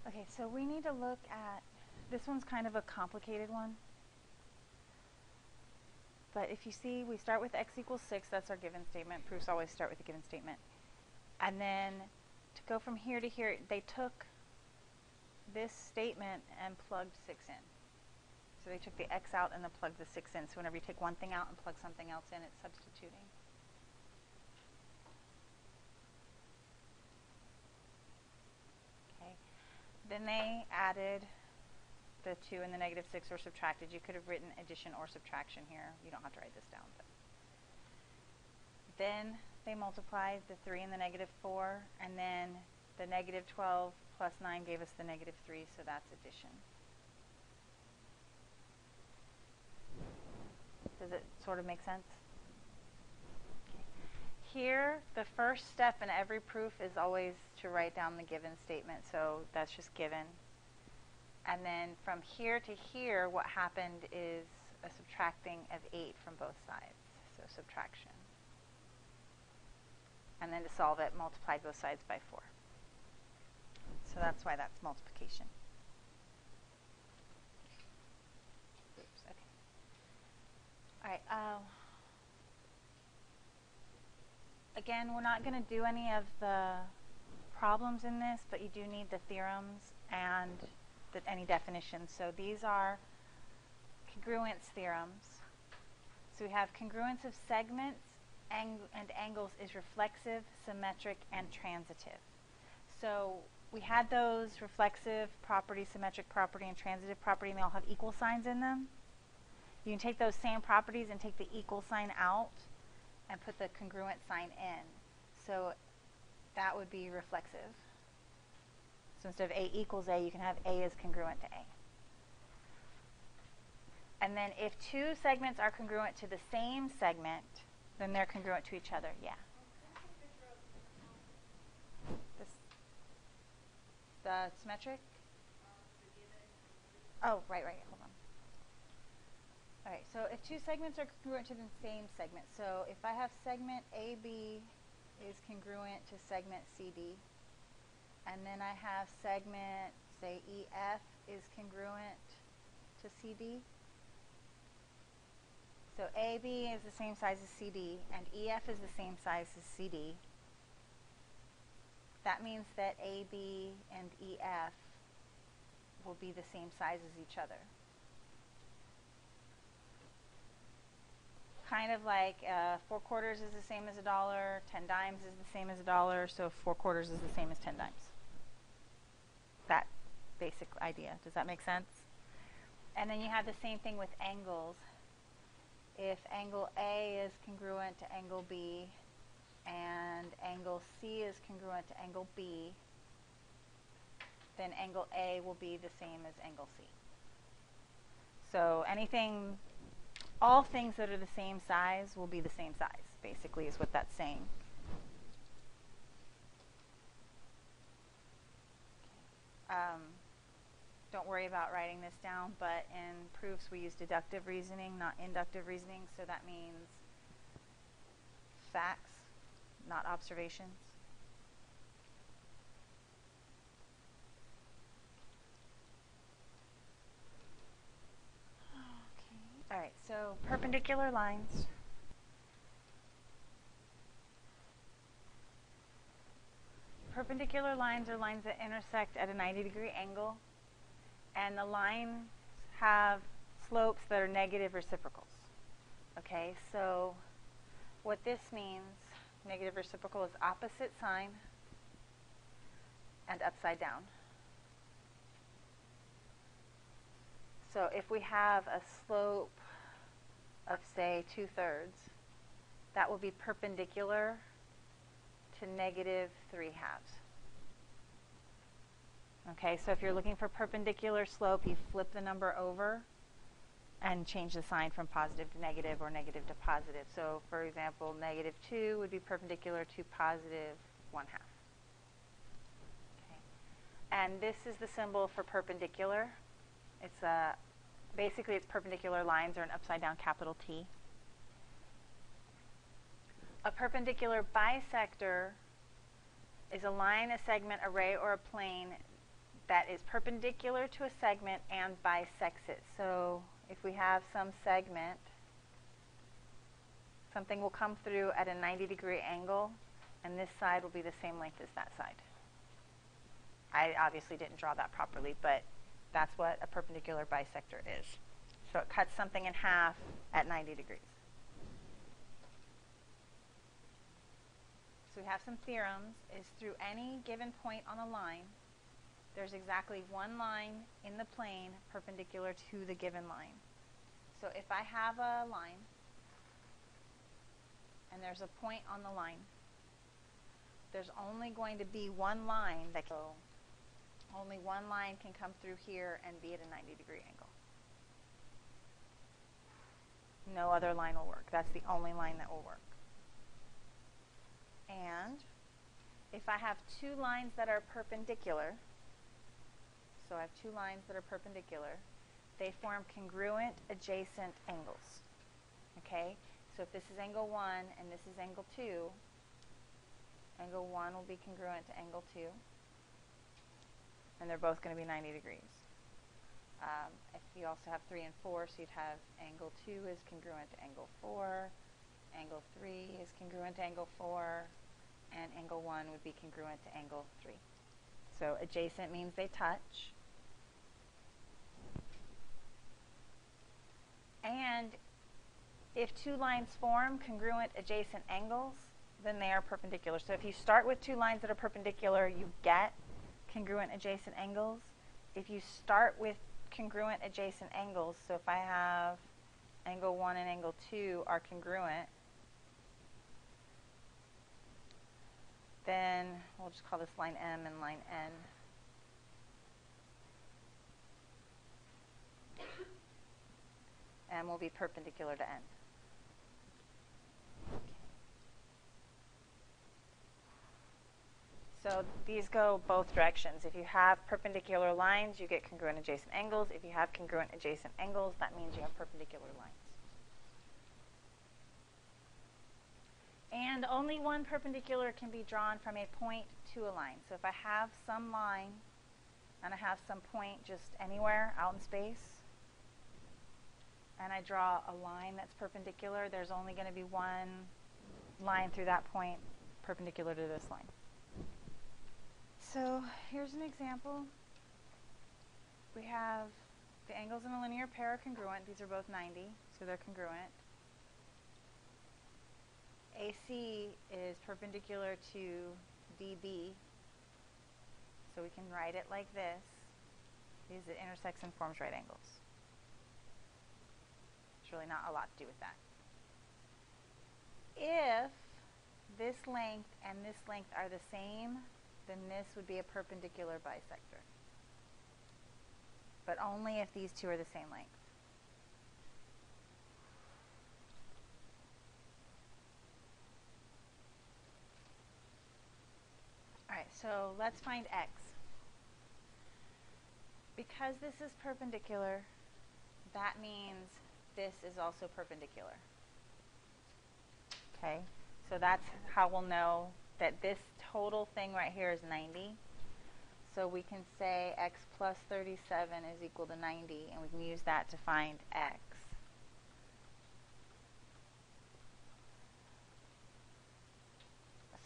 Okay, so we need to look at, this one's kind of a complicated one. But if you see, we start with x equals 6, that's our given statement. Proofs always start with a given statement. And then to go from here to here, they took this statement and plugged 6 in. So they took the x out and then plugged the 6 in. So whenever you take one thing out and plug something else in, it's substituting. Okay. Then they added the 2 and the negative 6 or subtracted. You could have written addition or subtraction here. You don't have to write this down. But then they multiplied the 3 and the negative 4, and then the negative 12 plus 9 gave us the negative 3, so that's addition. Does it sort of make sense? Okay. Here, the first step in every proof is always to write down the given statement, so that's just given. And then from here to here, what happened is a subtracting of 8 from both sides, so subtraction. And then to solve it, multiply both sides by 4. So that's why that's multiplication. Oops, okay. All right. Again, we're not going to do any of the problems in this, but you do need the theorems and any definitions. So these are congruence theorems. So we have congruence of segments and angles is reflexive, symmetric, and transitive. So we had those reflexive property, symmetric property, and transitive property, and they all have equal signs in them. You can take those same properties and take the equal sign out and put the congruent sign in. So that would be reflexive. So instead of A equals A, you can have A is congruent to A. And then if two segments are congruent to the same segment, then they're congruent to each other. Yeah. The symmetric? Oh, right. Hold on. All right, so if two segments are congruent to the same segment, so if I have segment AB is congruent to segment CD, and then I have segment, say, EF is congruent to CD. So AB is the same size as CD, and EF is the same size as CD. That means that AB and EF will be the same size as each other. Kind of like 4 quarters is the same as $1, 10 dimes is the same as $1, so 4 quarters is the same as 10 dimes. That basic idea. Does that make sense? And then you have the same thing with angles. If angle A is congruent to angle B, and angle C is congruent to angle B, then angle A will be the same as angle C. So anything, all things that are the same size will be the same size, basically, is what that's saying. Don't worry about writing this down, but in proofs we use deductive reasoning, not inductive reasoning, so that means facts, not observations. Okay. All right, so perpendicular lines. Perpendicular lines are lines that intersect at a 90-degree angle, and the lines have slopes that are negative reciprocals. Okay, so what this means, negative reciprocal, is opposite sign and upside down. So if we have a slope of, say, 2/3, that will be perpendicular to -3/2. Okay, so if you're looking for perpendicular slope, you flip the number over and change the sign from positive to negative or negative to positive. So, for example, -2 would be perpendicular to +1/2. Okay. And this is the symbol for perpendicular. It's basically it's perpendicular lines or an upside down capital T. A perpendicular bisector is a line, a segment, a ray, or a plane that is perpendicular to a segment and bisects it. So if we have some segment, something will come through at a 90-degree angle, and this side will be the same length as that side. I obviously didn't draw that properly, but that's what a perpendicular bisector is. So it cuts something in half at 90 degrees. So we have some theorems. Is through any given point on a line, there's exactly one line in the plane perpendicular to the given line. So if I have a line, and there's a point on the line, there's only going to be one line that can, only one line can come through here and be at a 90-degree angle. No other line will work. That's the only line that will work. And if I have two lines that are perpendicular, so I have two lines that are perpendicular, they form congruent adjacent angles. Okay? So if this is angle 1 and this is angle 2, angle 1 will be congruent to angle 2, and they're both going to be 90 degrees. If you also have 3 and 4, so you'd have angle 2 is congruent to angle 4, angle 3 is congruent to angle 4, and angle 1 would be congruent to angle 3. So adjacent means they touch. And if two lines form congruent adjacent angles, then they are perpendicular. So if you start with two lines that are perpendicular, you get congruent adjacent angles. If you start with congruent adjacent angles, so if I have angle 1 and angle 2 are congruent, then we'll just call this line M and line N. M will be perpendicular to N. So these go both directions. If you have perpendicular lines, you get congruent adjacent angles. If you have congruent adjacent angles, that means you have perpendicular lines. And only one perpendicular can be drawn from a point to a line. So if I have some line and I have some point just anywhere out in space, and I draw a line that's perpendicular, there's only going to be one line through that point perpendicular to this line. So here's an example. We have the angles in a linear pair are congruent. These are both 90, so they're congruent. AC is perpendicular to DB, so we can write it like this, because it intersects and forms right angles. There's really not a lot to do with that. If this length and this length are the same, then this would be a perpendicular bisector. But only if these two are the same length. Alright, so let's find x. Because this is perpendicular, that means this is also perpendicular. Okay, so that's how we'll know that this total thing right here is 90. So we can say x plus 37 is equal to 90, and we can use that to find x.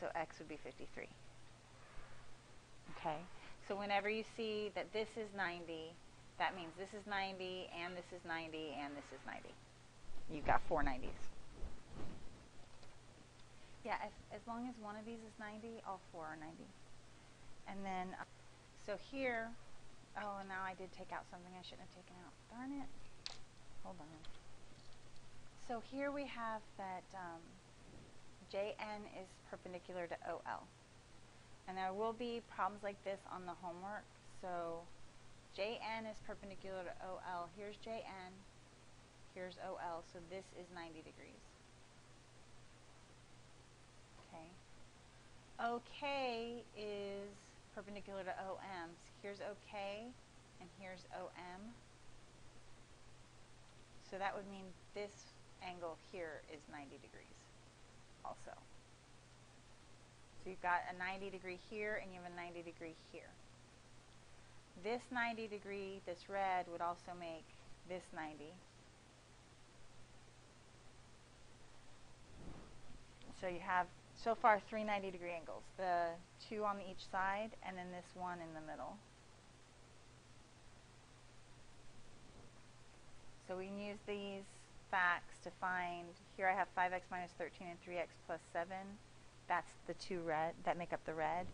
So x would be 53. Okay, so whenever you see that this is 90, that means this is 90, and this is 90, and this is 90. You've got four 90s. Yeah, as long as one of these is 90, all four are 90. And then, so here, oh, and now I did take out something I shouldn't have taken out. Darn it. Hold on. So here we have that JN is perpendicular to OL. And there will be problems like this on the homework. So JN is perpendicular to OL. Here's JN. Here's OL. So this is 90 degrees. Okay. OK is perpendicular to OM. So here's OK, and here's OM. So that would mean this angle here is 90 degrees also. So you've got a 90 degree here, and you have a 90 degree here. this 90 degree, this red, would also make this 90. So you have, so far, 3 90-degree angles. The 2 on each side, and then this one in the middle. So we can use these facts to find, here I have 5x minus 13 and 3x plus 7. That's the 2 red, that make up the red.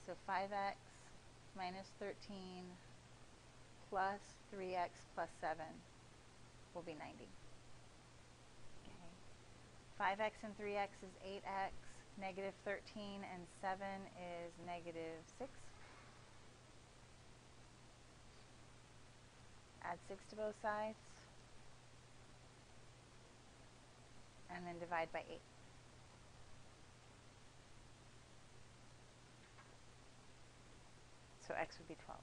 So 5x minus 13 plus 3x plus 7 will be 90. Okay. 5x and 3x is 8x, negative 13 and 7 is negative 6. Add 6 to both sides, and then divide by 8. So x would be 12.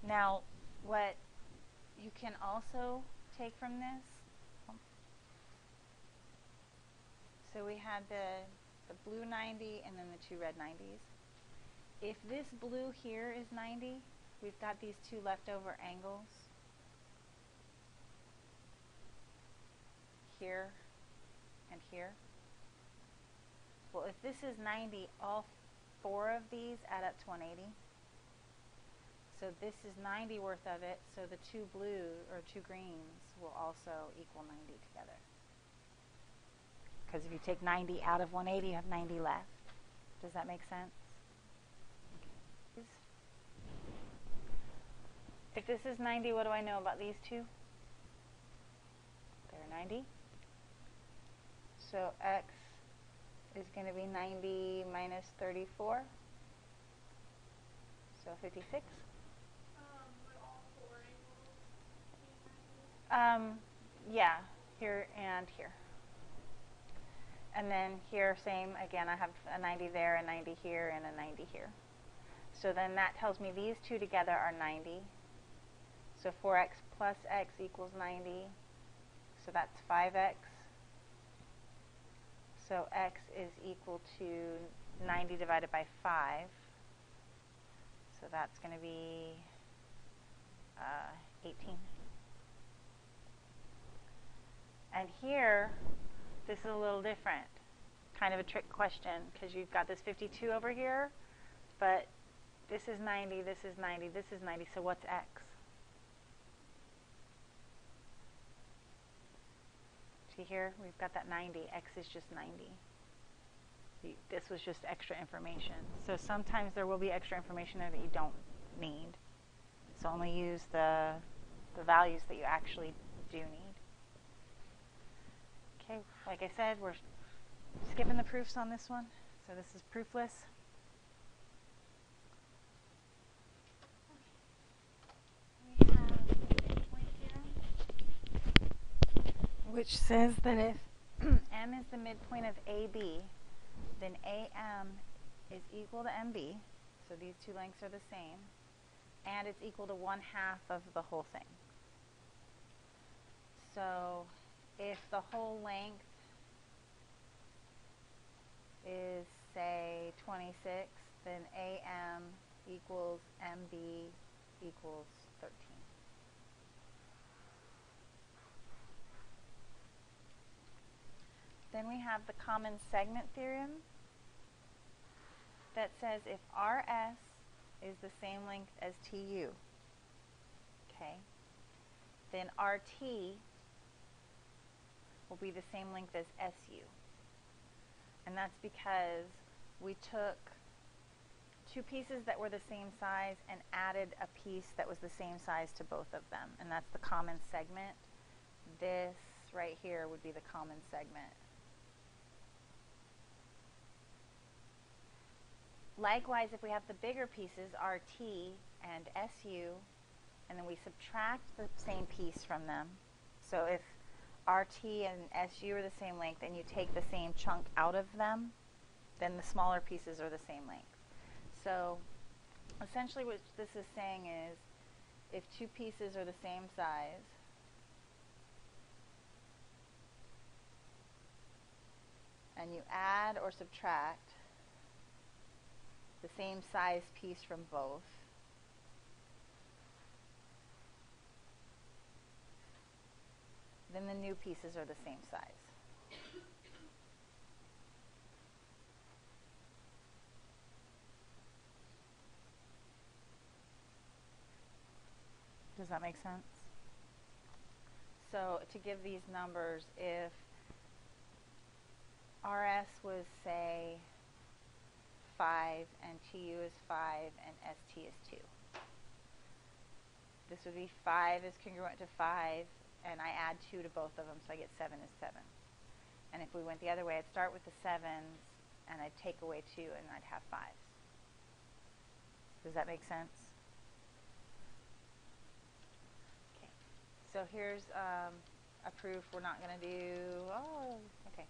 Now, what you can also take from this, so we had the blue 90 and then the 2 red 90s. If this blue here is 90, we've got these 2 leftover angles here and here. Well, if this is 90, all 4 of these add up to 180. So this is 90 worth of it, so the 2 blue or 2 greens will also equal 90 together. Because if you take 90 out of 180, you have 90 left. Does that make sense? Okay. If this is 90, what do I know about these 2? They're 90. So x is going to be 90 minus 34. So 56. Would all 4 angles be 90? Yeah, here and here. And then here, same, again, I have a 90 there, a 90 here, and a 90 here. So then that tells me these 2 together are 90. So 4x plus x equals 90. So that's 5x. So x is equal to 90 divided by 5. So that's going to be 18. And here, this is a little different. Kind of a trick question, because you've got this 52 over here, but this is 90, this is 90, this is 90, so what's x? See here, we've got that 90, x is just 90. This was just extra information. So sometimes there will be extra information there that you don't need. So only use the values that you actually do need. Okay, like I said, we're skipping the proofs on this one. So this is proofless. We have the midpoint theorem. Which says that if m is the midpoint of AB, then AM is equal to MB. So these 2 lengths are the same. And it's equal to 1/2 of the whole thing. So if the whole length is, say, 26, then AM equals MB equals 13. Then we have the common segment theorem that says if RS is the same length as TU, okay, then RT will be the same length as SU. And that's because we took 2 pieces that were the same size and added a piece that was the same size to both of them. And that's the common segment. This right here would be the common segment. Likewise, if we have the bigger pieces, RT and SU, and then we subtract the same piece from them. So if RT and SU are the same length and you take the same chunk out of them, then the smaller pieces are the same length. So essentially what this is saying is if 2 pieces are the same size, and you add or subtract the same size piece from both. Then the new pieces are the same size. Does that make sense? So to give these numbers, if RS was, say, 5 and TU is 5 and ST is 2. This would be 5 is congruent to 5, and I add 2 to both of them, so I get 7 is 7. And if we went the other way, I'd start with the 7s, and I'd take away 2, and I'd have 5s. Does that make sense? Okay. So here's a proof we're not going to do. Oh, okay.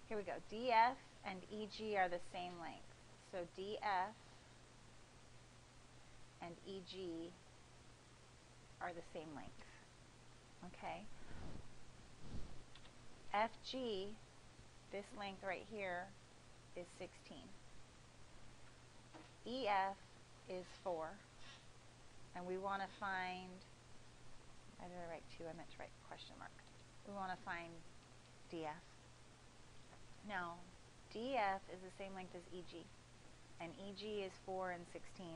Here we go. DF and EG are the same length. So DF and EG are the same length. Okay. FG, this length right here, is 16. EF is 4. And we want to find, I did I write 2? I meant to write question mark. We want to find DF. Now, DF is the same length as EG. And EG is 4 and 16.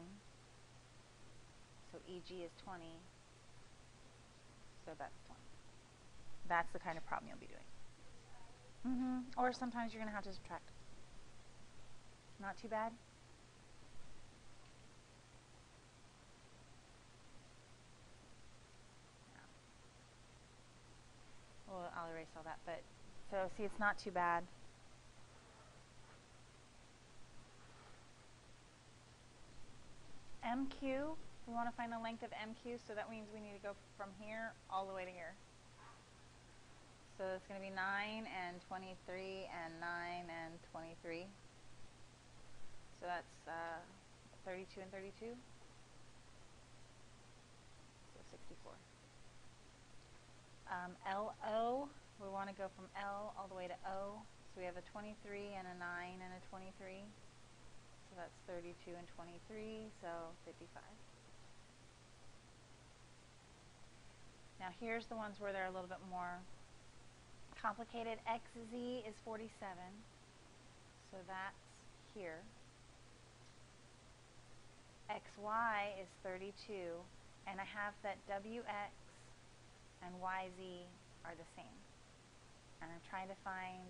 So EG is 20. So that's 20. That's the kind of problem you'll be doing. Or sometimes you're going to have to subtract. Not too bad? Well, I'll erase all that. But so see, it's not too bad. MQ, we want to find the length of MQ, so that means we need to go from here all the way to here. So it's going to be 9 and 23 and 9 and 23. So that's 32 and 32. So 64. LO, we want to go from L all the way to O. So we have a 23 and a 9 and a 23. So that's 32 and 23, so 55. Now here's the ones where they're a little bit more complicated. XZ is 47, so that's here. XY is 32, and I have that WX and YZ are the same. And I'm trying to find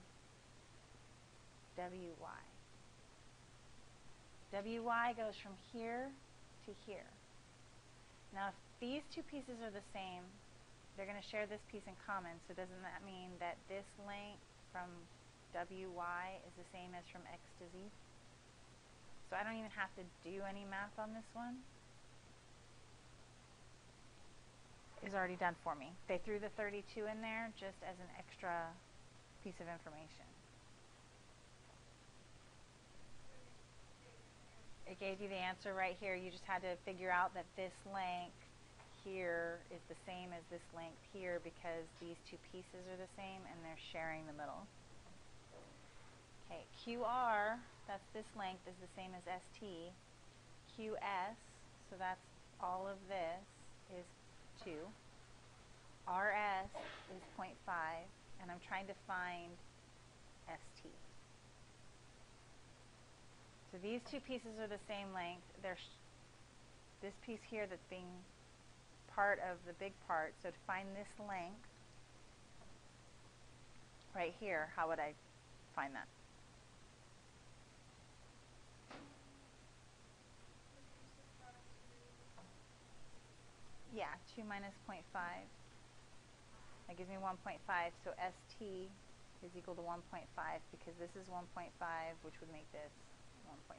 WY. WY goes from here to here. Now, if these two pieces are the same, they're going to share this piece in common, so doesn't that mean that this length from WY is the same as from X to Z? So I don't even have to do any math on this one. It's already done for me. They threw the 32 in there just as an extra piece of information. It gave you the answer right here. You just had to figure out that this length here is the same as this length here because these two pieces are the same and they're sharing the middle. Okay, QR, that's this length, is the same as ST. QS, so that's all of this, is 2. RS is 0.5, and I'm trying to find ST. So these two pieces are the same length. This piece here that's being part of the big part, so to find this length right here, how would I find that? Yeah, 2 minus 0.5. That gives me 1.5, so ST is equal to 1.5 because this is 1.5, which would make this 1.5.